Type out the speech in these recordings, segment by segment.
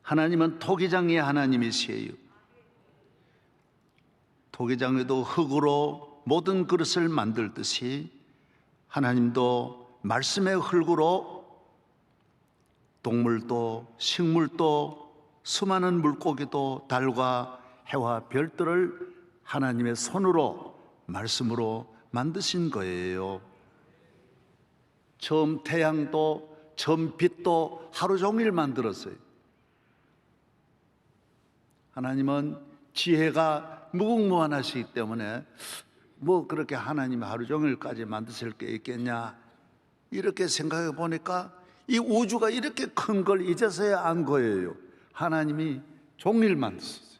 하나님은 토기장의 하나님이시에요. 토기장에도 흙으로 모든 그릇을 만들듯이 하나님도 말씀의 흙으로 동물도 식물도 수많은 물고기도 달과 해와 별들을 하나님의 손으로 말씀으로 만드신 거예요. 처음 태양도 처음 빛도 하루 종일 만들었어요. 하나님은 지혜가 무궁무한하시기 때문에 뭐 그렇게 하나님이 하루 종일까지 만드실 게 있겠냐, 이렇게 생각해 보니까 이 우주가 이렇게 큰 걸 이제서야 안 거예요. 하나님이 종일 만드셨어요.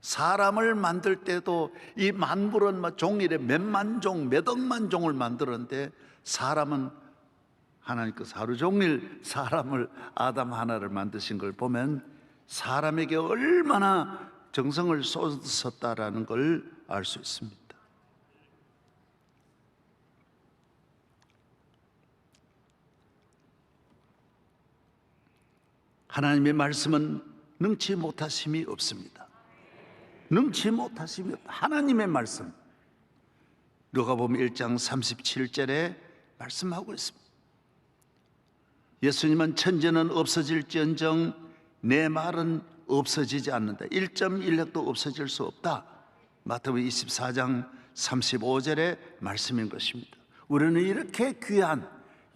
사람을 만들 때도 이 만물은 종일에 몇만 종, 몇 억만 종을 만들었는데 사람은 하나님께서 하루 종일 사람을, 아담 하나를 만드신 걸 보면 사람에게 얼마나 정성을 쏟으셨다라는 걸 알 수 있습니다. 하나님의 말씀은 능치 못하심이 없습니다. 능치 못하심이 없다. 하나님의 말씀, 누가복음 1장 37절에 말씀하고 있습니다. 예수님은 천지는 없어질지언정 내 말은 없어지지 않는다. 1.1획도 없어질 수 없다. 마태복음 24장 35절의 말씀인 것입니다. 우리는 이렇게 귀한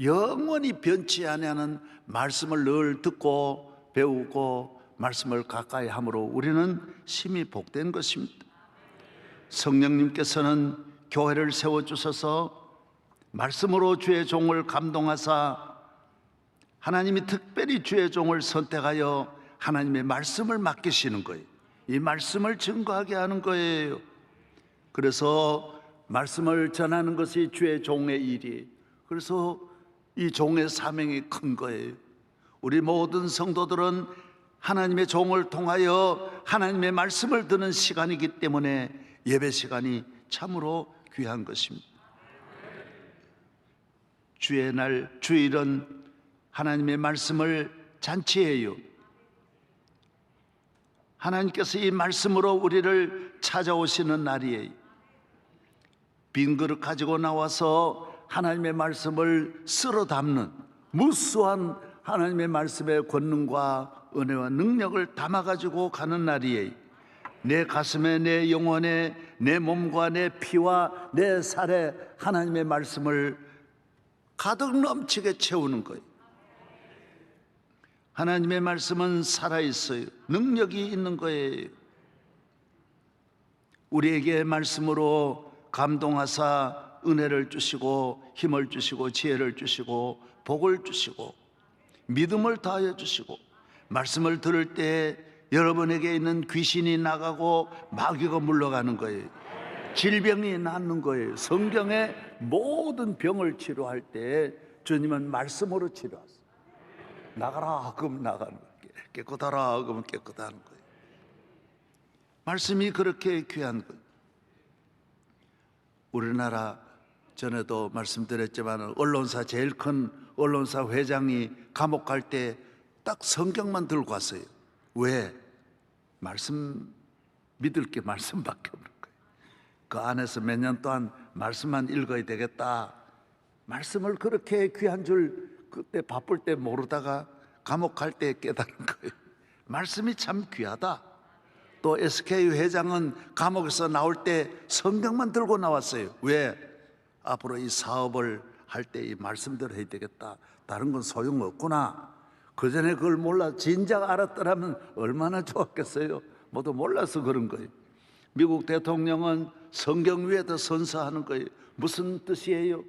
영원히 변치 아니하는 말씀을 늘 듣고 배우고 말씀을 가까이 함으로 우리는 심히 복된 것입니다. 성령님께서는 교회를 세워주셔서 말씀으로 주의 종을 감동하사 하나님이 특별히 주의 종을 선택하여 하나님의 말씀을 맡기시는 거예요. 이 말씀을 증거하게 하는 거예요. 그래서 말씀을 전하는 것이 주의 종의 일이에요. 그래서 이 종의 사명이 큰 거예요. 우리 모든 성도들은 하나님의 종을 통하여 하나님의 말씀을 듣는 시간이기 때문에 예배 시간이 참으로 귀한 것입니다. 주의 날, 주일은 하나님의 말씀을 잔치해요. 하나님께서 이 말씀으로 우리를 찾아오시는 날이에요. 빈 그릇 가지고 나와서 하나님의 말씀을 쓸어 담는 무수한 하나님의 말씀의 권능과 은혜와 능력을 담아가지고 가는 날이에요. 내 가슴에, 내 영혼에, 내 몸과 내 피와 내 살에 하나님의 말씀을 가득 넘치게 채우는 거예요. 하나님의 말씀은 살아있어요. 능력이 있는 거예요. 우리에게 말씀으로 감동하사 은혜를 주시고 힘을 주시고 지혜를 주시고 복을 주시고 믿음을 더하여 주시고, 말씀을 들을 때 여러분에게 있는 귀신이 나가고 마귀가 물러가는 거예요. 질병이 낫는 거예요. 성경의 모든 병을 치료할 때 주님은 말씀으로 치료하세요. 나가라 그러면 나가는 거예요. 깨끗하라 그러면 깨끗하는 거예요. 말씀이 그렇게 귀한 거예요. 우리나라, 전에도 말씀드렸지만 언론사, 제일 큰 언론사 회장이 감옥 갈 때 딱 성경만 들고 왔어요. 왜? 말씀, 믿을 게 말씀밖에 없는 거예요. 그 안에서 몇 년 동안 말씀만 읽어야 되겠다. 말씀을 그렇게 귀한 줄 그때 바쁠 때 모르다가 감옥 갈 때 깨달은 거예요. 말씀이 참 귀하다. 또 SK 회장은 감옥에서 나올 때 성경만 들고 나왔어요. 왜? 앞으로 이 사업을 할 때 이 말씀대로 해야 되겠다. 다른 건 소용없구나. 그 전에 그걸 몰라 진작 알았더라면 얼마나 좋았겠어요. 모두 몰라서 그런 거예요. 미국 대통령은 성경 위에다 선서하는 거예요. 무슨 뜻이에요?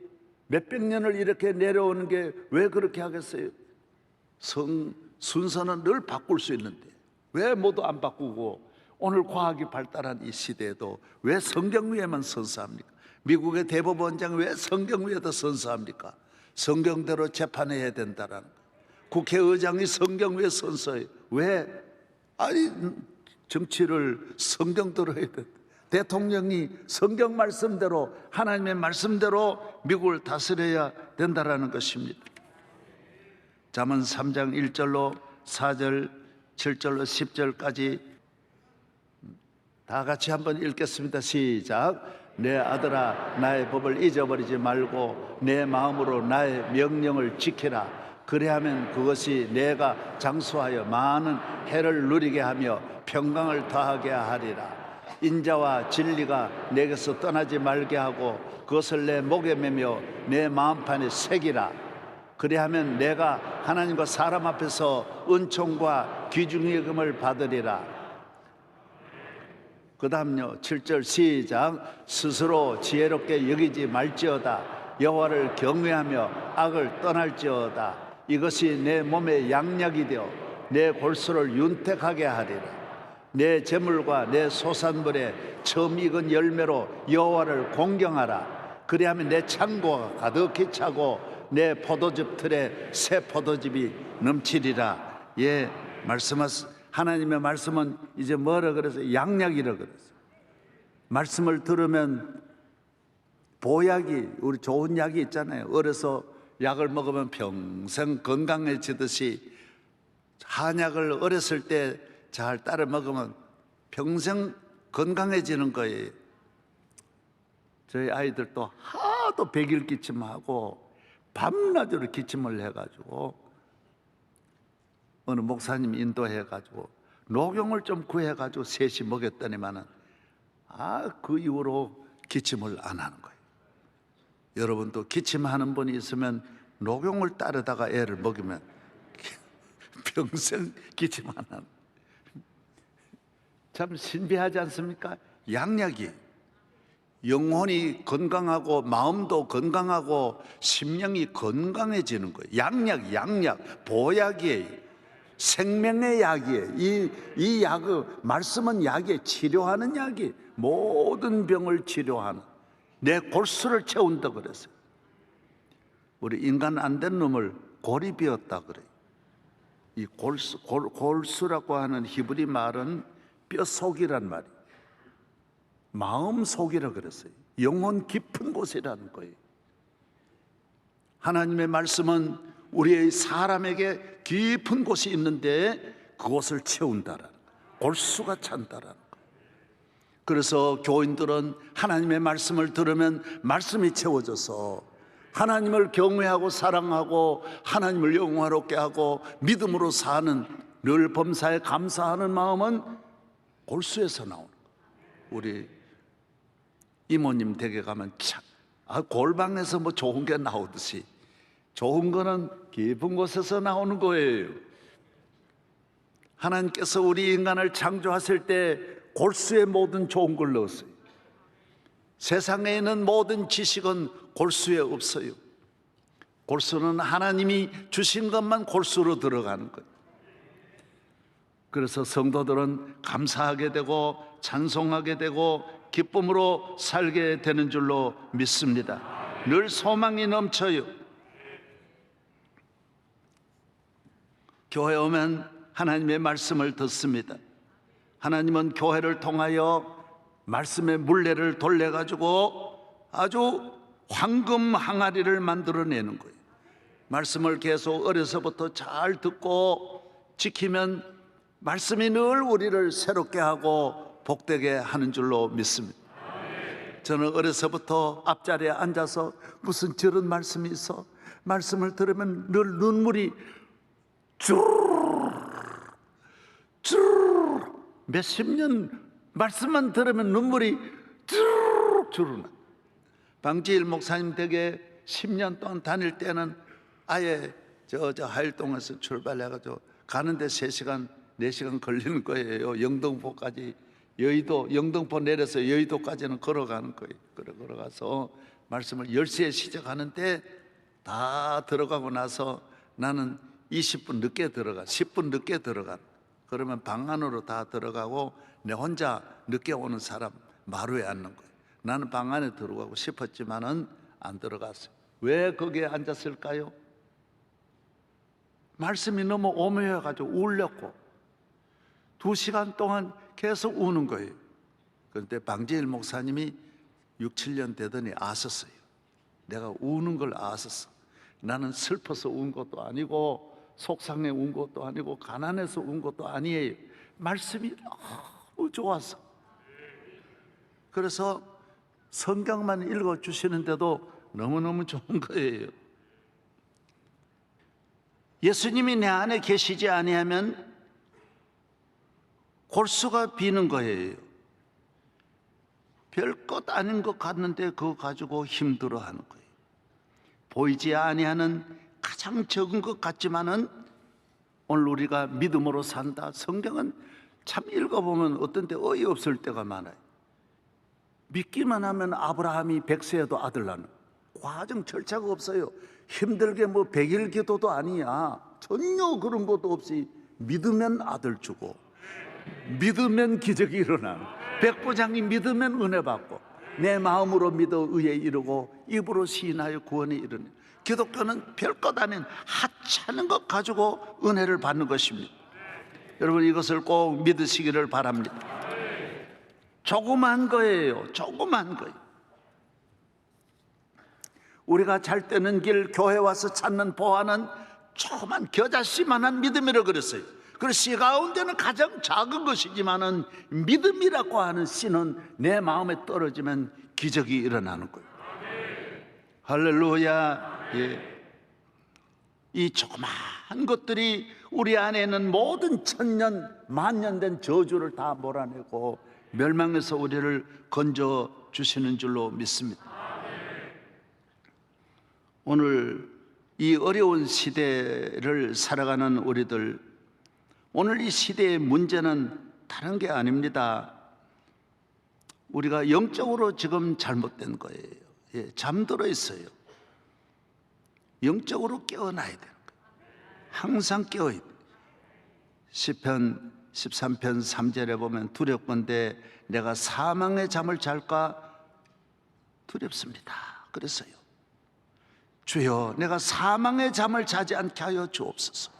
몇백 년을 이렇게 내려오는 게 왜 그렇게 하겠어요? 순서는 늘 바꿀 수 있는데 왜 모두 안 바꾸고 오늘 과학이 발달한 이 시대에도 왜 성경 위에만 선서합니까? 미국의 대법원장 왜 성경 위에다 선서합니까? 성경대로 재판해야 된다라는 거예요. 국회의장이 성경 위에 선서해요. 왜? 아니, 정치를 성경대로 해야 된다. 대통령이 성경 말씀대로, 하나님의 말씀대로 미국을 다스려야 된다라는 것입니다. 잠언 3장 1절로 4절 7절로 10절까지 다 같이 한번 읽겠습니다. 시작. 내 아들아, 나의 법을 잊어버리지 말고 내 마음으로 나의 명령을 지키라. 그리하면 그것이 내가 장수하여 많은 해를 누리게 하며 평강을 더하게 하리라. 인자와 진리가 내게서 떠나지 말게 하고 그것을 내 목에 매며 내 마음판에 새기라. 그리하면 내가 하나님과 사람 앞에서 은총과 귀중의금을 받으리라. 그 다음요 7절 시작. 스스로 지혜롭게 여기지 말지어다. 여호와를 경외하며 악을 떠날지어다. 이것이 내 몸의 양약이 되어 내 골수를 윤택하게 하리라. 내 재물과 내 소산물에 처음 익은 열매로 여호와를 공경하라. 그리하면 내 창고가 가득히 차고 내 포도즙 틀에 새 포도즙이 넘치리라. 예, 하나님의 말씀은 이제 뭐라 그래서 양약이라 그랬어요. 말씀을 들으면 보약이, 우리 좋은 약이 있잖아요. 어려서 약을 먹으면 평생 건강해지듯이 한약을 어렸을 때 잘 따라 먹으면 평생 건강해지는 거예요. 저희 아이들도 하도 백일 기침하고 밤낮으로 기침을 해가지고 어느 목사님 인도해가지고 녹용을 좀 구해가지고 셋이 먹였더니만은 그 이후로 기침을 안 하는 거예요. 여러분도 기침하는 분이 있으면 녹용을 따르다가 애를 먹이면 평생 기침 안 하는, 참 신비하지 않습니까? 양약이 영혼이 건강하고 마음도 건강하고 심령이 건강해지는 거예요. 양약, 보약이에요. 생명의 약이에요. 이 약은, 말씀은 약이에요. 치료하는 약이, 모든 병을 치료하는, 내 골수를 채운다 그랬어요. 우리 인간 안 된 놈을 골이 비었다 그래요. 이 골수라고 하는 히브리 말은 뼈속이란 말이에요. 마음 속이라 그랬어요. 영혼 깊은 곳이라는 거예요. 하나님의 말씀은 우리의 사람에게 깊은 곳이 있는데 그곳을 채운다라는 거예요. 골수가 찬다라는 거예요. 그래서 교인들은 하나님의 말씀을 들으면 말씀이 채워져서 하나님을 경외하고 사랑하고 하나님을 영화롭게 하고 믿음으로 사는, 늘 범사에 감사하는 마음은 골수에서 나오는 거예요. 우리 이모님 댁에 가면 참 골방에서 뭐 좋은 게 나오듯이 좋은 거는 깊은 곳에서 나오는 거예요. 하나님께서 우리 인간을 창조하실 때 골수에 모든 좋은 걸 넣었어요. 세상에 있는 모든 지식은 골수에 없어요. 골수는 하나님이 주신 것만 골수로 들어가는 거예요. 그래서 성도들은 감사하게 되고 찬송하게 되고 기쁨으로 살게 되는 줄로 믿습니다. 늘 소망이 넘쳐요. 교회 오면 하나님의 말씀을 듣습니다. 하나님은 교회를 통하여 말씀의 물레를 돌려가지고 아주 황금 항아리를 만들어내는 거예요. 말씀을 계속 어려서부터 잘 듣고 지키면 말씀이 늘 우리를 새롭게 하고 복되게 하는 줄로 믿습니다. 저는 어려서부터 앞자리에 앉아서 무슨 저런 말씀이 있어? 말씀을 들으면 늘 눈물이 몇십 년 말씀만 들으면 눈물이 주르나. 방지일 목사님 댁에 10년 동안 다닐 때는 아예 저 하일동에서 출발해가지고 가는데 3시간 4시간 걸리는 거예요. 영등포까지, 여의도, 영등포 내려서 여의도까지는 걸어가는 거예요. 걸어가서 말씀을 10시에 시작하는데 다 들어가고 나서 나는 20분 늦게 들어가, 10분 늦게 들어가. 그러면 방 안으로 다 들어가고 내 혼자 늦게 오는 사람 마루에 앉는 거예요. 나는 방 안에 들어가고 싶었지만은 안 들어갔어요. 왜 거기에 앉았을까요? 말씀이 너무 오묘해가지고 울렸고 2시간 동안 계속 우는 거예요. 그런데 방지일 목사님이 6, 7년 되더니 아셨어요. 내가 우는 걸 아셨어. 나는 슬퍼서 운 것도 아니고 속상해 운 것도 아니고 가난해서 운 것도 아니에요. 말씀이 너무 좋아서. 그래서 성경만 읽어주시는데도 너무너무 좋은 거예요. 예수님이 내 안에 계시지 아니하면 골수가 비는 거예요. 별것 아닌 것 같는데 그거 가지고 힘들어하는 거예요. 보이지 아니하는 가장 적은 것 같지만은 오늘 우리가 믿음으로 산다. 성경은 참 읽어보면 어떤 때 어이없을 때가 많아요. 믿기만 하면 아브라함이 100세에도 아들 낳는 과정 절차가 없어요. 힘들게 뭐 100일 기도도 아니야. 전혀 그런 것도 없이 믿으면 아들 주고 믿으면 기적이 일어나는, 백부장이 믿으면 은혜 받고, 내 마음으로 믿어 의에 이르고 입으로 시인하여 구원에 이르는. 기독교는 별것 아닌 하찮은 것 가지고 은혜를 받는 것입니다. 여러분 이것을 꼭 믿으시기를 바랍니다. 조그만 거예요. 조그만 거예요. 우리가 잘 되는 길, 교회 와서 찾는 보화는 조그만 겨자씨만한 믿음이라고 그랬어요. 그리고 씨 가운데는 가장 작은 것이지만은 믿음이라고 하는 씨는 내 마음에 떨어지면 기적이 일어나는 거예요. 할렐루야. 예. 이 조그만 것들이 우리 안에 있는 모든 천년 만년 된 저주를 다 몰아내고 멸망에서 우리를 건져 주시는 줄로 믿습니다. 오늘 이 어려운 시대를 살아가는 우리들, 오늘 이 시대의 문제는 다른 게 아닙니다. 우리가 영적으로 지금 잘못된 거예요. 예, 잠들어 있어요. 영적으로 깨어나야 되는 거예요. 항상 깨어야 돼요. 시편 13편 3절에 보면 두렵건대 내가 사망의 잠을 잘까 두렵습니다. 그랬어요. 주여 내가 사망의 잠을 자지 않게 하여 주옵소서.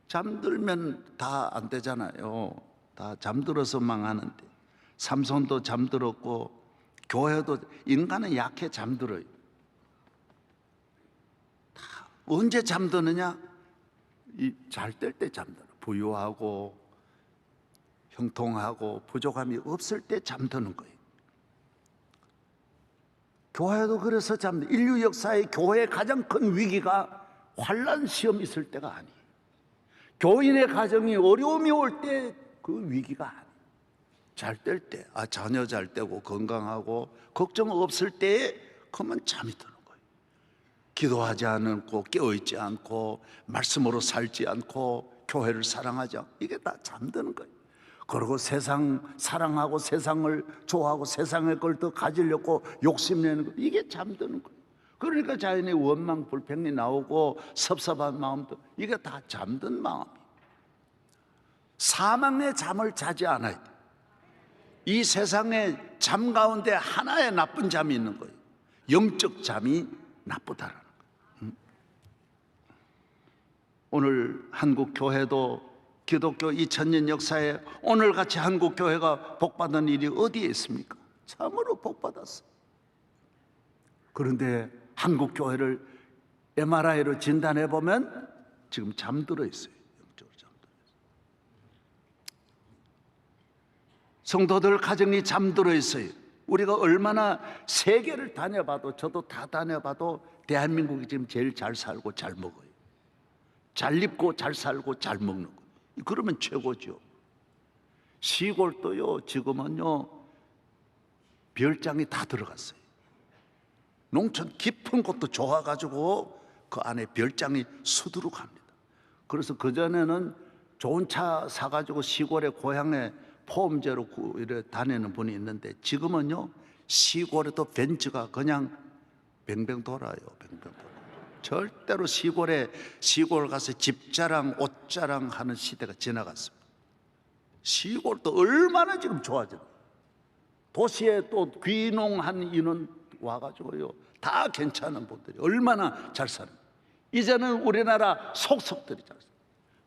잠들면 다 안 되잖아요. 다 잠들어서 망하는데, 삼손도 잠들었고 교회도, 인간은 약해 잠들어요. 다 언제 잠드느냐? 잘 될 때 잠들어. 부유하고 형통하고 부족함이 없을 때 잠드는 거예요. 교회도 그래서 잠들. 인류 역사의 교회의 가장 큰 위기가 환난 시험 있을 때가 아니에요. 교인의 가정이 어려움이 올 때 그 위기가 아니에요. 잘 될 때, 자녀 잘 되고 건강하고 걱정 없을 때에 그러면 잠이 드는 거예요. 기도하지 않고 깨어있지 않고 말씀으로 살지 않고 교회를 사랑하지 않고, 이게 다 잠드는 거예요. 그리고 세상 사랑하고 세상을 좋아하고 세상의 걸 더 가지려고 욕심내는 거, 이게 잠드는 거예요. 그러니까 자연의 원망 불평이 나오고 섭섭한 마음도, 이게 다 잠든 마음이에요. 사망의 잠을 자지 않아야 돼. 이 세상의 잠 가운데 하나의 나쁜 잠이 있는 거예요. 영적 잠이 나쁘다라는 거예요. 오늘 한국 교회도 기독교 2000년 역사에 오늘같이 한국 교회가 복받은 일이 어디에 있습니까? 참으로 복받았어요. 그런데 한국 교회를 MRI로 진단해 보면 지금 잠들어 있어요. 영적으로 잠들어 있어요. 성도들 가정이 잠들어 있어요. 우리가 얼마나 세계를 다녀봐도, 저도 다 다녀봐도 대한민국이 지금 제일 잘 살고 잘 먹어요. 잘 입고 잘 살고 잘 먹는 거. 그러면 최고죠. 시골도요, 지금은요 별장이 다 들어갔어요. 농촌 깊은 곳도 좋아가지고 그 안에 별장이 수두룩합니다. 그래서 그전에는 좋은 차 사가지고 시골에 고향에 포음제로 이래 다니는 분이 있는데, 지금은요 시골에도 벤츠가 그냥 뱅뱅 돌아요. 뱅뱅 돌아요. 절대로 시골 가서 집 자랑 옷 자랑 하는 시대가 지나갔습니다. 시골도 얼마나 지금 좋아졌어요. 도시에 또 귀농한 인원 와가지고요 다 괜찮은 분들이 얼마나 잘 사는. 이제는 우리나라 속속들이 잘 사요.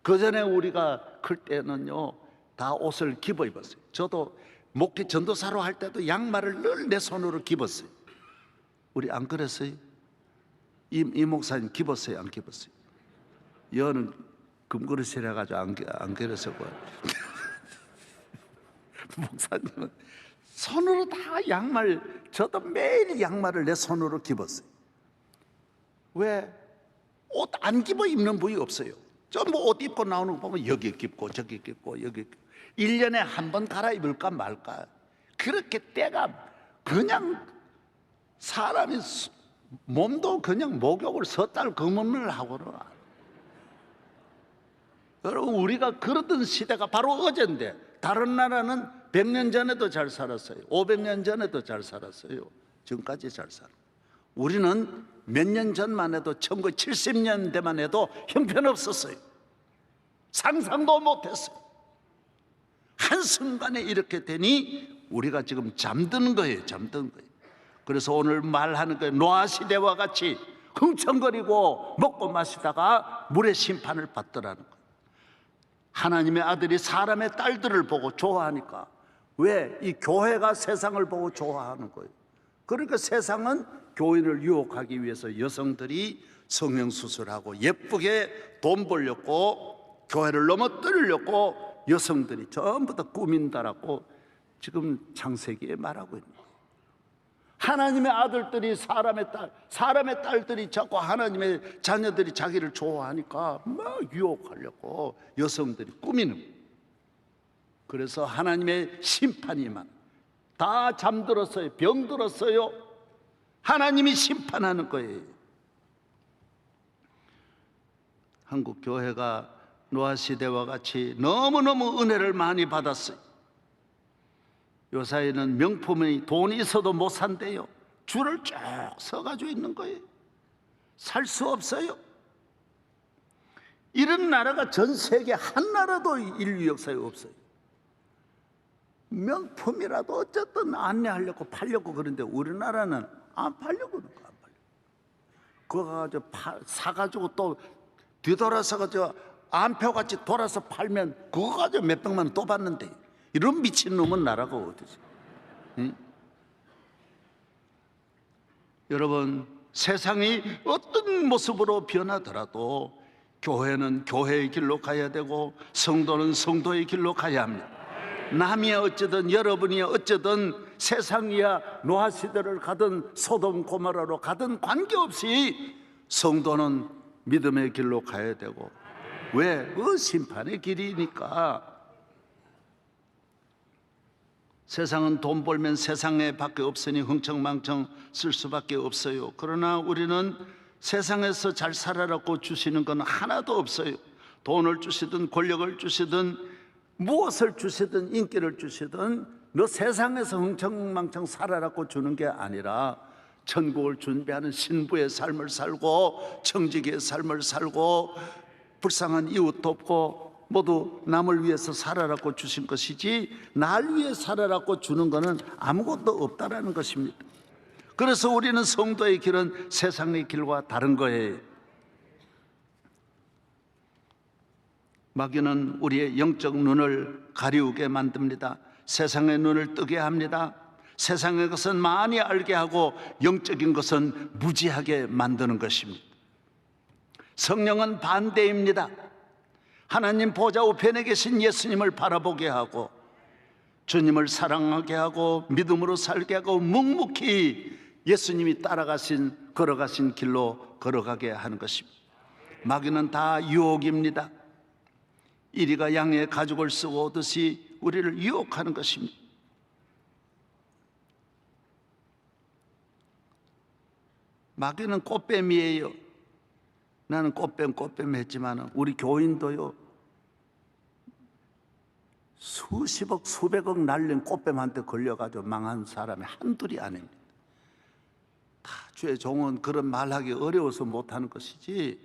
그전에 우리가 클 때는요 다 옷을 집어 입었어요. 저도 목회 전도사로 할 때도 양말을 늘 내 손으로 집었어요. 우리 안 그랬어요? 이 목사님 기뻤어요, 안 기뻤어요? 여는 금그릇이라 가지고 안 그려서 목사님은 손으로 다 양말, 저도 매일 양말을 내 손으로 입었어요. 왜? 옷 안 입어 입는 부위 없어요. 전부 옷 입고 나오는 거 보면 여기 입고 저기 입고 여기 입고. 1년에 한 번 갈아입을까 말까. 그렇게 때가 그냥 사람이 몸도 그냥 목욕을 섣달 금음을 하고는. 여러분, 우리가 그러던 시대가 바로 어제인데, 다른 나라는 100년 전에도 잘 살았어요. 500년 전에도 잘 살았어요. 지금까지 잘 살아. 우리는 몇 년 전만 해도 1970년대만 해도 형편없었어요. 상상도 못했어요. 한순간에 이렇게 되니 우리가 지금 잠드는 거예요. 잠드는 거예요. 그래서 오늘 말하는 거예요. 노아 시대와 같이 흥청거리고 먹고 마시다가 물의 심판을 받더라는 거예요. 하나님의 아들이 사람의 딸들을 보고 좋아하니까. 왜? 이 교회가 세상을 보고 좋아하는 거예요. 그러니까 세상은 교인을 유혹하기 위해서 여성들이 성형수술하고 예쁘게 돈 벌려고, 교회를 넘어뜨리려고 여성들이 전부 다 꾸민다라고 지금 창세기에 말하고 있는 거예요. 하나님의 아들들이 사람의 딸들이 자꾸 하나님의 자녀들이 자기를 좋아하니까 막 유혹하려고 여성들이 꾸미는 거예요. 그래서 하나님의 심판이 다 잠들었어요. 병들었어요. 하나님이 심판하는 거예요. 한국 교회가 노아 시대와 같이 너무너무 은혜를 많이 받았어요. 요사이는 명품이 돈이 있어도 못 산대요. 줄을 쭉 서가지고 있는 거예요. 살 수 없어요. 이런 나라가 전 세계 한 나라도 인류 역사에 없어요. 명품이라도 어쨌든 안내하려고 팔려고 그러는데 우리나라는 안 팔려고 그러는 거야. 안 팔려고. 그거 가지고 사가지고 또 뒤돌아서 가지고 안표같이 돌아서 팔면 그거 가지고 몇백만 원 또 받는데, 이런 미친놈은 나라가 어디지? 응? 여러분, 세상이 어떤 모습으로 변하더라도 교회는 교회의 길로 가야 되고 성도는 성도의 길로 가야 합니다. 남이 어쩌든 여러분이 어쩌든 세상이야 노아 시대를 가든 소돔 고모라로 가든 관계없이 성도는 믿음의 길로 가야 되고. 왜? 그 심판의 길이니까. 세상은 돈 벌면 세상에 밖에 없으니 흥청망청 쓸 수밖에 없어요. 그러나 우리는 세상에서 잘 살아라고 주시는 건 하나도 없어요. 돈을 주시든 권력을 주시든 무엇을 주시든 인기를 주시든 너 세상에서 흥청망청 살아라고 주는 게 아니라 천국을 준비하는 신부의 삶을 살고 청지기의 삶을 살고 불쌍한 이웃 돕고 모두 남을 위해서 살아라고 주신 것이지 날 위해 살아라고 주는 것은 아무것도 없다라는 것입니다. 그래서 우리는 성도의 길은 세상의 길과 다른 거예요. 마귀는 우리의 영적 눈을 가리우게 만듭니다. 세상의 눈을 뜨게 합니다. 세상의 것은 많이 알게 하고 영적인 것은 무지하게 만드는 것입니다. 성령은 반대입니다. 하나님 보좌 우편에 계신 예수님을 바라보게 하고 주님을 사랑하게 하고 믿음으로 살게 하고 묵묵히 예수님이 걸어가신 길로 걸어가게 하는 것입니다. 마귀는 다 유혹입니다. 이리가 양의 가죽을 쓰고 오듯이 우리를 유혹하는 것입니다. 마귀는 꽃뱀이에요. 나는 꽃뱀 했지만 우리 교인도요, 수십억 수백억 날린 꽃뱀한테 걸려가지고 망한 사람이 한둘이 아닙니다. 다 주의 종은 그런 말하기 어려워서 못하는 것이지,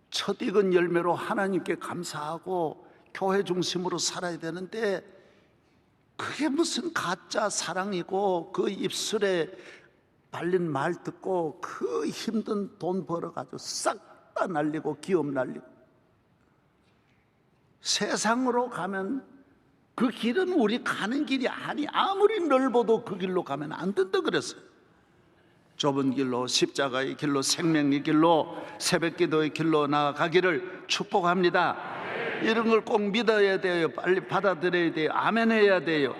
첫 익은 열매로 하나님께 감사하고 교회 중심으로 살아야 되는데 그게 무슨 가짜 사랑이고 그 입술에 발린 말 듣고 그 힘든 돈 벌어가지고 싹 다 날리고 기업 날리고. 세상으로 가면 그 길은 우리 가는 길이 아무리 넓어도 그 길로 가면 안 된다 그랬어요. 좁은 길로, 십자가의 길로, 생명의 길로, 새벽기도의 길로 나아가기를 축복합니다. 이런 걸 꼭 믿어야 돼요. 빨리 받아들여야 돼요. 아멘 해야 돼요.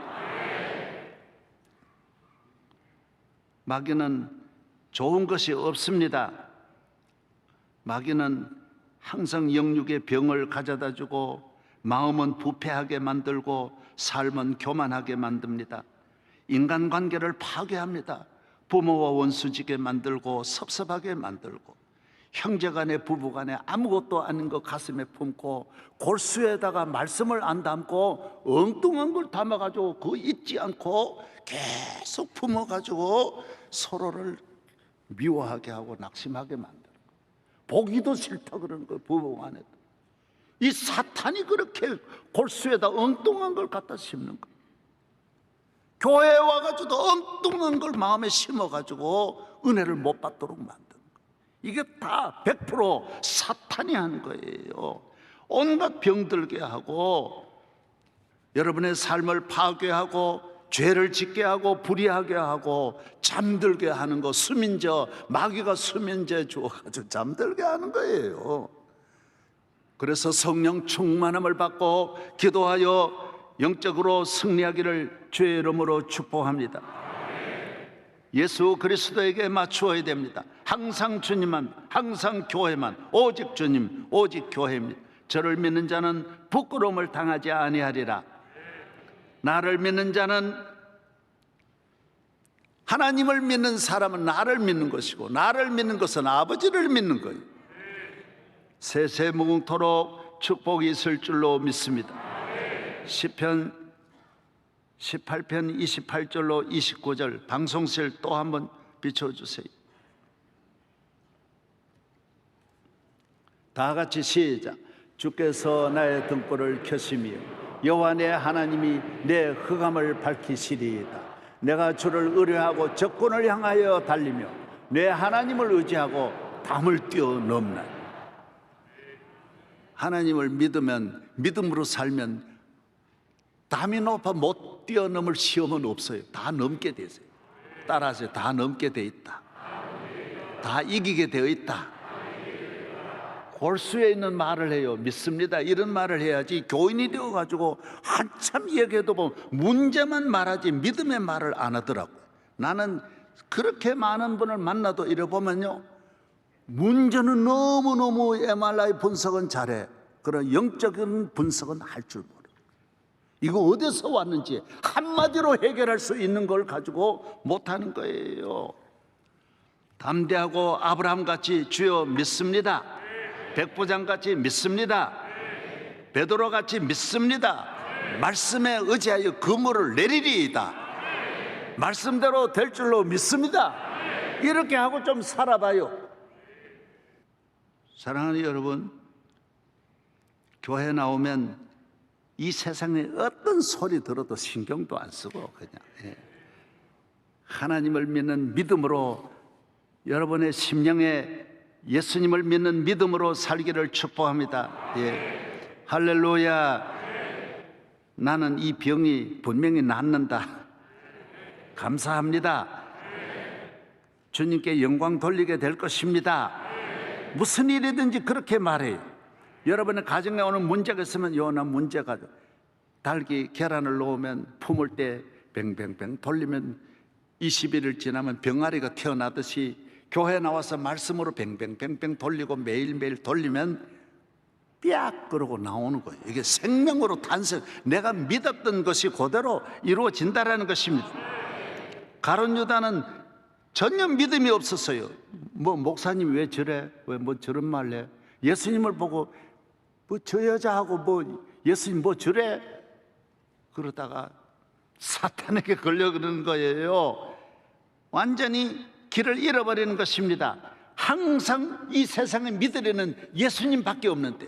마귀는 좋은 것이 없습니다. 마귀는 항상 영육의 병을 가져다 주고 마음은 부패하게 만들고 삶은 교만하게 만듭니다. 인간관계를 파괴합니다. 부모와 원수지게 만들고 섭섭하게 만들고 형제간에 부부간에 아무것도 아닌 것 가슴에 품고 골수에다가 말씀을 안 담고 엉뚱한 걸 담아가지고 그거 잊지 않고 계속 품어가지고 서로를 미워하게 하고 낙심하게 만들고 보기도 싫다 그러는 거예요. 부부간에 이 사탄이 그렇게 골수에다 엉뚱한 걸 갖다 심는 거예요. 교회에 와가지고 엉뚱한 걸 마음에 심어가지고 은혜를 못 받도록 만드는 거예요. 이게 다 100% 사탄이 하는 거예요. 온갖 병들게 하고 여러분의 삶을 파괴하고 죄를 짓게 하고 불의하게 하고 잠들게 하는 거, 수면제, 마귀가 수면제 주어가지고 잠들게 하는 거예요. 그래서 성령 충만함을 받고 기도하여 영적으로 승리하기를 주의 이름으로 축복합니다. 예수 그리스도에게 맞추어야 됩니다. 항상 주님만, 항상 교회만, 오직 주님, 오직 교회입니다. 저를 믿는 자는 부끄러움을 당하지 아니하리라. 나를 믿는 자는, 하나님을 믿는 사람은 나를 믿는 것이고 나를 믿는 것은 아버지를 믿는 거예요. 세세무궁토록 축복이 있을 줄로 믿습니다. 시편 18편 28절로 29절 방송실 또 한번 비춰주세요. 다 같이 시작. 주께서 나의 등불을 켜시며 여호와 내 하나님이 내 흑암을 밝히시리이다. 내가 주를 의뢰하고 적군을 향하여 달리며 내 하나님을 의지하고 담을 뛰어넘나니. 하나님을 믿으면, 믿음으로 살면 담이 높아 못 뛰어넘을 시험은 없어요. 다 넘게 되세요. 따라하세요. 다 넘게 돼 있다. 다 이기게 되어 있다. 골수에 있는 말을 해요. 믿습니다. 이런 말을 해야지. 교인이 되어가지고 한참 얘기해도 보면 문제만 말하지 믿음의 말을 안 하더라고요. 나는 그렇게 많은 분을 만나도 이래 보면요, 문제는 너무너무 MRI 분석은 잘해. 그런 영적인 분석은 할 줄 모르고 이거 어디서 왔는지 한마디로 해결할 수 있는 걸 가지고 못하는 거예요. 담대하고 아브라함같이 주여 믿습니다. 백부장같이 믿습니다. 베드로같이 믿습니다. 말씀에 의지하여 그물을 내리리이다. 말씀대로 될 줄로 믿습니다. 이렇게 하고 좀 살아봐요. 사랑하는 여러분, 교회 나오면 이 세상에 어떤 소리 들어도 신경도 안 쓰고 그냥 하나님을 믿는 믿음으로, 여러분의 심령에 예수님을 믿는 믿음으로 살기를 축복합니다. 할렐루야. 나는 이 병이 분명히 낫는다. 감사합니다. 주님께 영광 돌리게 될 것입니다. 무슨 일이든지 그렇게 말해요. 여러분의 가정에 오는 문제가 있으면 요나 문제가, 닭이 계란을 놓으면 품을 때 뱅뱅뱅 돌리면 20일을 지나면 병아리가 태어나듯이 교회 나와서 말씀으로 뱅뱅뱅뱅 돌리고 매일매일 돌리면 삐약 그러고 나오는 거예요. 이게 생명으로 탄생, 내가 믿었던 것이 그대로 이루어진다라는 것입니다. 가룟 유다는 전혀 믿음이 없었어요. 뭐 목사님 왜 저래? 왜 뭐 저런 말 해? 예수님을 보고 뭐 저 여자하고 뭐 예수님 뭐 저래? 그러다가 사탄에게 걸려 그러는 거예요. 완전히 길을 잃어버리는 것입니다. 항상 이 세상에 믿으려는 예수님밖에 없는데,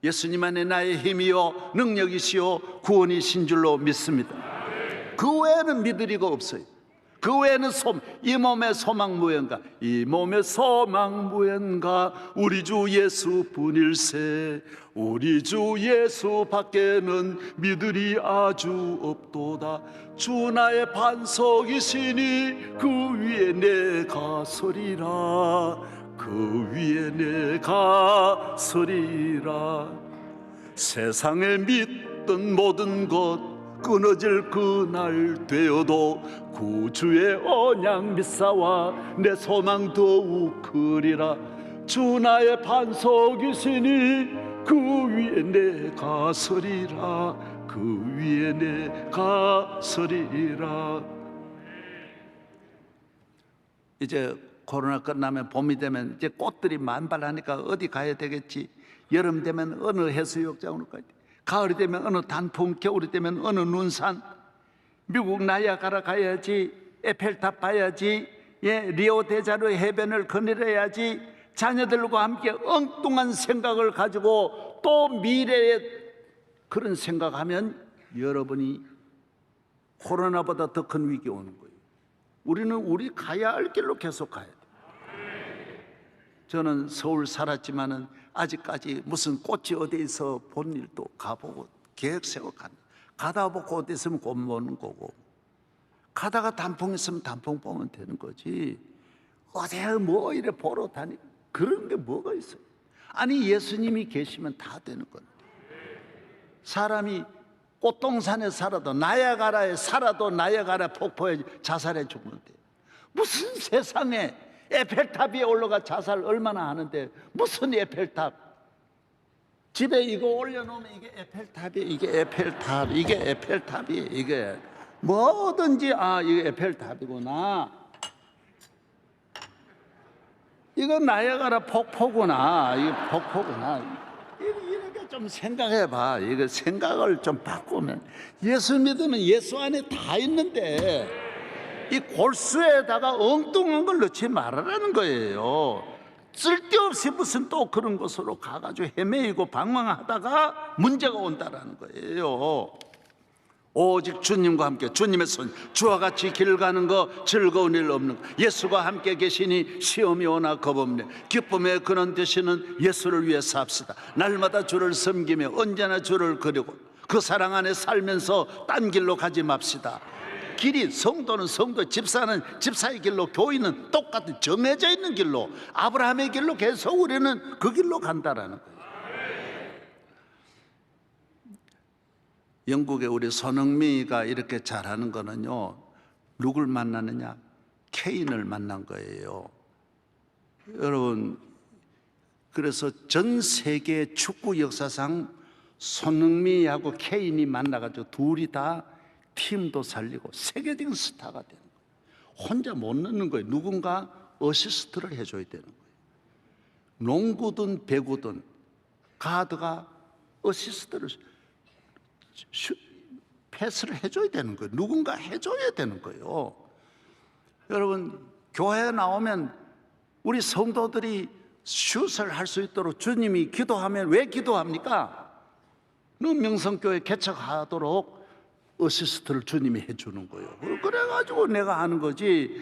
예수님 안에 나의 힘이요 능력이시요 구원이신 줄로 믿습니다. 그 외에는 믿으리가 없어요. 그 외에는 이 몸의 소망 무언가, 이 몸의 소망 무언가, 우리 주 예수뿐일세. 우리 주 예수 밖에는 믿으리 아주 없도다. 주 나의 반석이시니 그 위에 내가 서리라. 그 위에 내가 서리라. 세상에 믿던 모든 것 끊어질 그날 되어도 구주의 언약 믿사와 내 소망 더욱 크리라. 주 나의 반석이시니 그 위에 내가 서리라. 그 위에 내가 서리라. 이제 코로나 끝나면 봄이 되면 이제 꽃들이 만발하니까 어디 가야 되겠지. 여름 되면 어느 해수욕장으로 가야 돼. 가을이 되면 어느 단풍, 겨울이 되면 어느 눈산. 미국 나이아가라 가야지. 에펠탑 봐야지. 리오데자네이루 해변을 거닐어야지. 자녀들과 함께 엉뚱한 생각을 가지고 또 미래에 그런 생각하면 여러분이 코로나보다 더 큰 위기 오는 거예요. 우리는 우리 가야 할 길로 계속 가야 돼요. 저는 서울 살았지만은 아직까지 무슨 꽃이 어디서 본 일도 가보고 계획 세워 가다 보고 어디 있으면 꽃 보는 거고, 가다가 단풍 있으면 단풍 보면 되는 거지. 어디에 뭐 이래 보러 다니 그런 게 뭐가 있어요? 아니 예수님이 계시면 다 되는 건데, 사람이 꽃동산에 살아도 나야가라에 살아도 나야가라 폭포에 자살해 죽는데 무슨 세상에 에펠탑 위에 올라가 자살 얼마나 하는데 무슨 에펠탑? 집에 이거 올려놓으면 이게 에펠탑이, 이게 에펠탑, 이게 에펠탑이, 이게 뭐든지 이게 에펠탑이구나, 이거 나야가라 폭포구나, 이게 폭포구나. 이렇게 좀 생각해봐. 이거 생각을 좀 바꾸면, 예수 믿으면 예수 안에 다 있는데 이 골수에다가 엉뚱한 걸 넣지 말아라는 거예요. 쓸데없이 무슨 또 그런 곳으로 가가지고 헤매이고 방황하다가 문제가 온다라는 거예요. 오직 주님과 함께, 주님의 손, 주와 같이 길 가는 거 즐거운 일 없는 거. 예수가 함께 계시니 시험이 오나 겁없네. 기쁨의 근원 되시는 예수를 위해 삽시다. 날마다 주를 섬기며 언제나 주를 그리고 그 사랑 안에 살면서 딴 길로 가지 맙시다. 길이, 성도는 성도, 집사는 집사의 길로, 교인은 똑같은 정해져 있는 길로, 아브라함의 길로 계속 우리는 그 길로 간다라는 거예요. 영국의 우리 손흥민이가 이렇게 잘하는 거는요, 누굴 만나느냐? 케인을 만난 거예요. 여러분, 그래서 전 세계 축구 역사상 손흥민하고 케인이 만나가지고 둘이 다 팀도 살리고 세계적인 스타가 되는 거예요. 혼자 못 넣는 거예요. 누군가 어시스트를 해줘야 되는 거예요. 농구든 배구든 가드가 어시스트를, 패스를 해줘야 되는 거예요. 누군가 해줘야 되는 거예요. 여러분, 교회에 나오면 우리 성도들이 슛을 할 수 있도록 주님이 기도하면 왜 기도합니까? 명성교회 개척하도록 어시스트를 주님이 해주는 거예요. 그래가지고 내가 하는 거지.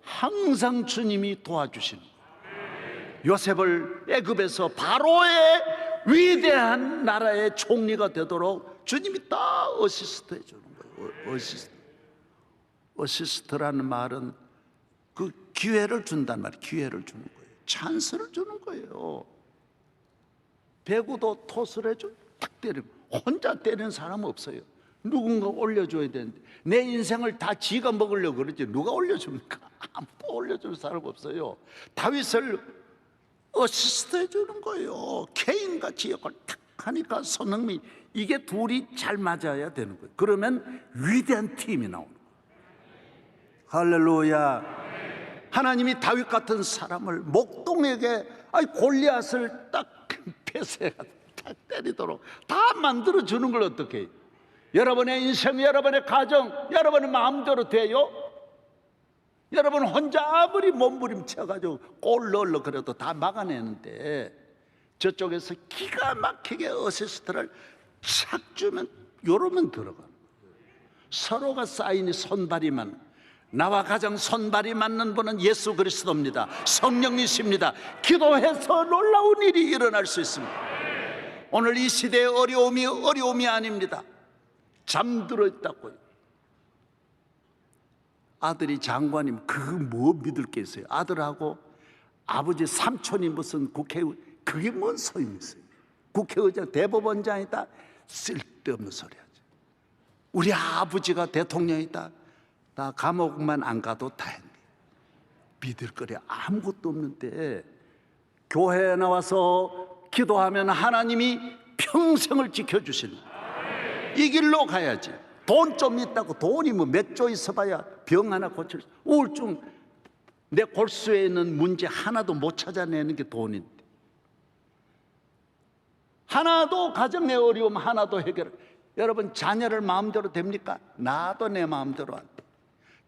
항상 주님이 도와주시는 거예요. 요셉을 애굽에서 바로의 위대한 나라의 총리가 되도록 주님이 다 어시스트 해주는 거예요. 어시스트라는 말은 그 기회를 준단 말이에요. 기회를 주는 거예요. 찬스를 주는 거예요. 배구도 토스를 해줘, 딱 때리고. 혼자 때리는 사람은 없어요. 누군가 올려줘야 되는데 내 인생을 다 지가 먹으려고 그러지 누가 올려줍니까? 아무도 올려줄 사람 없어요. 다윗을 어시스트 해주는 거예요. 케인같이 역할 탁 하니까 손흥민, 이게 둘이 잘 맞아야 되는 거예요. 그러면 위대한 팀이 나오는 거예요. 할렐루야. 하나님이 다윗 같은 사람을 목동에게 골리앗을 딱 패스해가지고 딱 때리도록 다 만들어주는 걸 어떻게 해요? 여러분의 인생, 여러분의 가정, 여러분의 마음대로 돼요? 여러분 혼자 아무리 몸부림쳐가지고 골 넣으려고 그래도 다 막아내는데 저쪽에서 기가 막히게 어시스트를 착 주면 요러면 들어가는 거예요. 서로가 사인이 손발이만 나와 가장 손발이 맞는 분은 예수 그리스도입니다. 성령이십니다. 기도해서 놀라운 일이 일어날 수 있습니다. 오늘 이 시대의 어려움이 아닙니다. 잠들어 있다고요. 아들이 장관이면 그거 뭐 믿을 게 있어요? 아들하고 아버지 삼촌이 무슨 국회의원, 그게 뭔 소용이 있어요? 국회의장, 대법원장이다, 쓸데없는 소리 하죠. 우리 아버지가 대통령이다, 나 감옥만 안 가도 다행이에요. 믿을 거리 아무것도 없는데 교회에 나와서 기도하면 하나님이 평생을 지켜주시는, 이 길로 가야지. 돈 좀 있다고 돈이 뭐 몇 조 있어봐야 병 하나 고칠 수, 우울증, 내 골수에 있는 문제 하나도 못 찾아내는 게 돈인데, 하나도 가정의 어려움 하나도 해결. 여러분, 자녀를 마음대로 됩니까? 나도 내 마음대로 안 돼.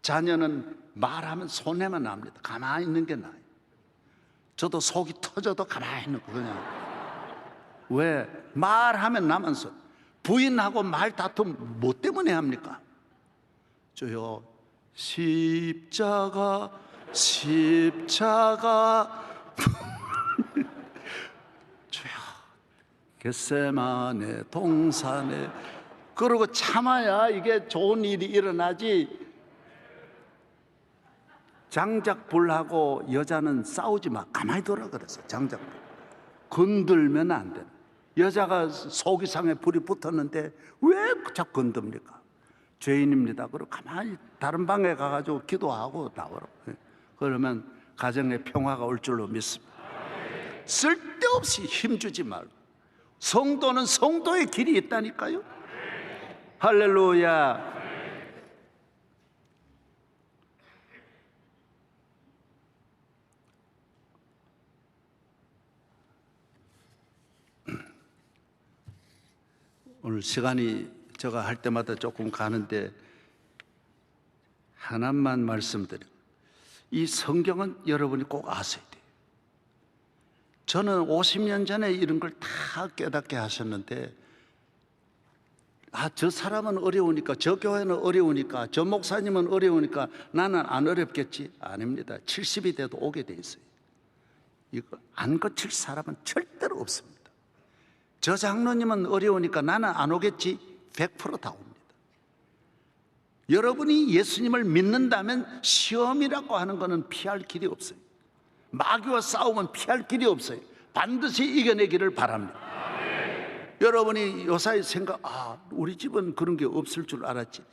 자녀는 말하면 손해만 납니다. 가만히 있는 게 나아요. 저도 속이 터져도 가만히 있는 거 그냥. 왜? 말하면 나만 손. 부인하고 말 다툼 뭐 때문에 합니까? 저요, 십자가 주여, 겟세마네 동산에, 그러고 참아야 이게 좋은 일이 일어나지. 장작불하고 여자는 싸우지 마, 가만히 둬라 그래서. 장작불 건들면 안 돼. 여자가 속이상에 불이 붙었는데 왜 자꾸 건듭니까? 죄인입니다. 그리고 가만히 다른 방에 가가지고 기도하고 나오라고. 그러면 가정에 평화가 올 줄로 믿습니다. 쓸데없이 힘주지 말고, 성도는 성도의 길이 있다니까요. 할렐루야. 오늘 시간이 제가 할 때마다 조금 가는데 하나만 말씀드려요. 이 성경은 여러분이 꼭 아셔야 돼요. 저는 50년 전에 이런 걸 다 깨닫게 하셨는데, 저 사람은 어려우니까, 저 교회는 어려우니까, 저 목사님은 어려우니까 나는 안 어렵겠지. 아닙니다. 70이 돼도 오게 돼 있어요. 이거 안 거칠 사람은 절대로 없습니다. 저 장로님은 어려우니까 나는 안 오겠지. 100% 다 옵니다. 여러분이 예수님을 믿는다면 시험이라고 하는 것은 피할 길이 없어요. 마귀와 싸우면 피할 길이 없어요. 반드시 이겨내기를 바랍니다. 여러분이 요사이 우리 집은 그런 게 없을 줄 알았지.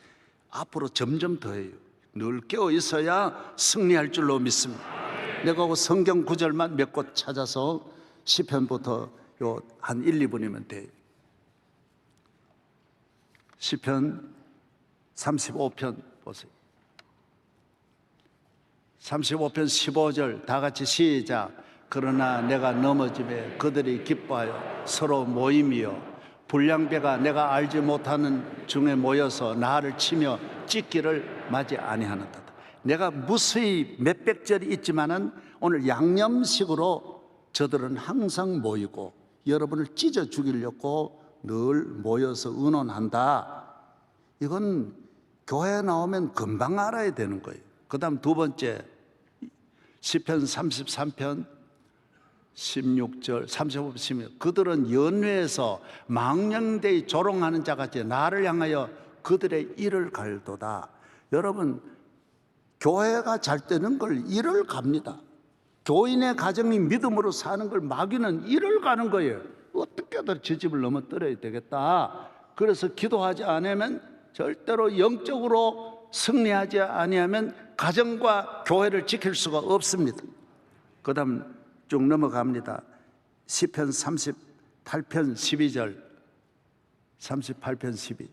앞으로 점점 더해요. 늘 깨어 있어야 승리할 줄로 믿습니다. 내가 그 성경 구절만 몇 곳 찾아서 시편부터 한 1, 2분이면 돼요. 시편 35편 보세요. 35편 15절 다 같이 시작. 그러나 내가 넘어짐에 그들이 기뻐하여 서로 모임이요, 불량배가 내가 알지 못하는 중에 모여서 나를 치며 찢기를 맞이 아니하는도다. 내가 무수히 몇백 절이 있지만은 오늘 양념식으로 저들은 항상 모이고 여러분을 찢어 죽이려고 늘 모여서 의논한다. 이건 교회에 나오면 금방 알아야 되는 거예요. 그 다음 두 번째, 시편 33편 16절 35편 16절 그들은 연회에서 망령되이 조롱하는 자같이 나를 향하여 그들의 이를 갈도다. 여러분, 교회가 잘 되는 걸 이를 갑니다. 교인의 가정이 믿음으로 사는 걸 마귀는 이를 가는 거예요. 어떻게든 저 집을 넘어뜨려야 되겠다. 그래서 기도하지 않으면, 절대로 영적으로 승리하지 아니하면 가정과 교회를 지킬 수가 없습니다. 그 다음 쭉 넘어갑니다. 시편 38편 12절 38편 12,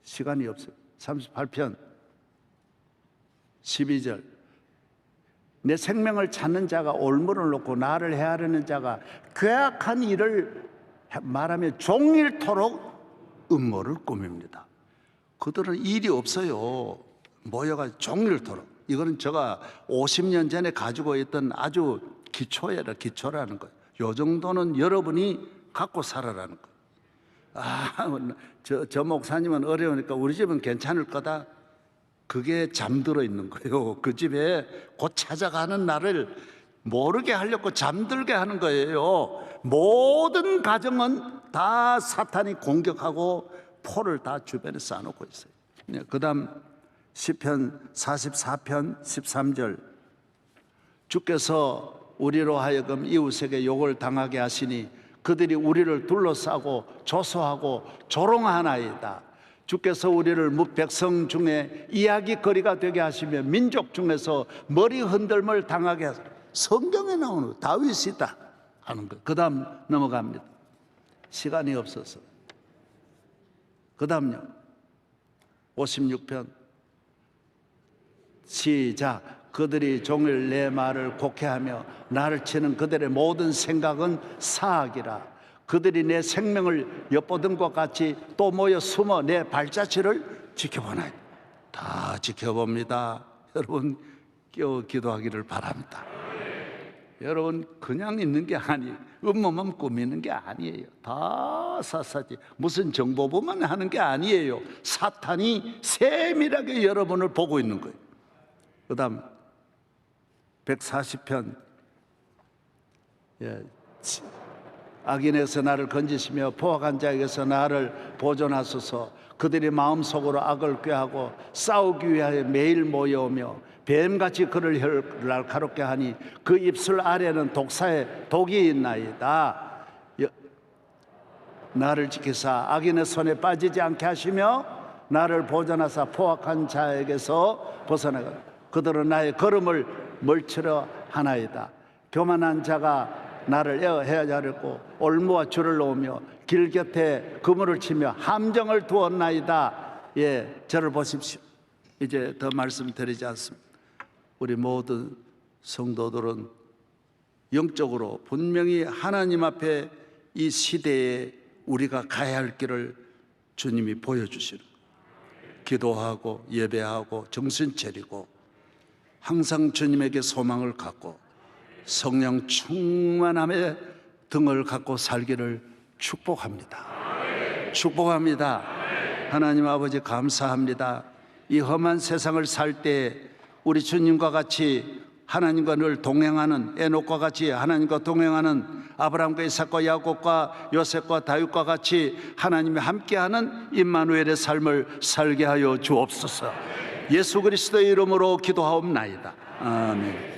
시간이 없어요. 38편 12절 내 생명을 찾는 자가 올무를 놓고 나를 헤아리는 자가 괴악한 일을 말하며 종일토록 음모를 꾸밉니다. 그들은 일이 없어요. 모여가 종일토록. 이거는 제가 50년 전에 가지고 있던 아주 기초라는 거예요. 요 정도는 여러분이 갖고 살아라는 거예요. 저 목사님은 어려우니까 우리 집은 괜찮을 거다. 그게 잠들어 있는 거예요. 그 집에 곧 찾아가는 나를 모르게 하려고 잠들게 하는 거예요. 모든 가정은 다 사탄이 공격하고 포를 다 주변에 쌓아놓고 있어요. 그 다음 시편 44편 13절, 주께서 우리로 하여금 이웃에게 욕을 당하게 하시니 그들이 우리를 둘러싸고 조소하고 조롱하나이다. 주께서 우리를 백성 중에 이야기거리가 되게 하시며 민족 중에서 머리 흔들림을 당하게 하시고, 성경에 나오는 다윗이다 하는 거. 그 다음 넘어갑니다. 시간이 없어서. 그 다음요 56편 시작. 그들이 종일 내 말을 곡해하며 나를 치는 그들의 모든 생각은 사악이라. 그들이 내 생명을 엿보던 것 같이 또 모여 숨어 내 발자취를 지켜보나이. 다 지켜봅니다. 여러분 기도하기를 바랍니다. 여러분 그냥 있는 게 아니에요. 음모만 꾸미는 게 아니에요. 다 샅샅이 무슨 정보보만 하는 게 아니에요. 사탄이 세밀하게 여러분을 보고 있는 거예요. 그 다음 140편 악인에게서 나를 건지시며 포악한 자에게서 나를 보존하소서. 그들이 마음속으로 악을 꾀하고 싸우기 위하여 매일 모여오며 뱀같이 그를 날카롭게 하니 그 입술 아래는 독사의 독이 있나이다. 나를 지키사 악인의 손에 빠지지 않게 하시며 나를 보존하사 포악한 자에게서 벗어나가. 그들은 나의 걸음을 멀치려 하나이다. 교만한 자가 나를 헤어자르고 올무와 줄을 놓으며 길 곁에 그물을 치며 함정을 두었나이다. 저를 보십시오. 이제 더 말씀드리지 않습니다. 우리 모든 성도들은 영적으로 분명히 하나님 앞에 이 시대에 우리가 가야 할 길을 주님이 보여주시는 거예요. 기도하고 예배하고 정신 차리고 항상 주님에게 소망을 갖고 성령 충만함에 등을 갖고 살기를 축복합니다. 축복합니다. 하나님 아버지 감사합니다. 이 험한 세상을 살 때 우리 주님과 같이 하나님과 늘 동행하는 에녹과 같이 하나님과 동행하는 아브라함과 이삭과 야곱과 요셉과 다윗과 같이 하나님이 함께하는 임마누엘의 삶을 살게 하여 주옵소서. 예수 그리스도의 이름으로 기도하옵나이다. 아멘.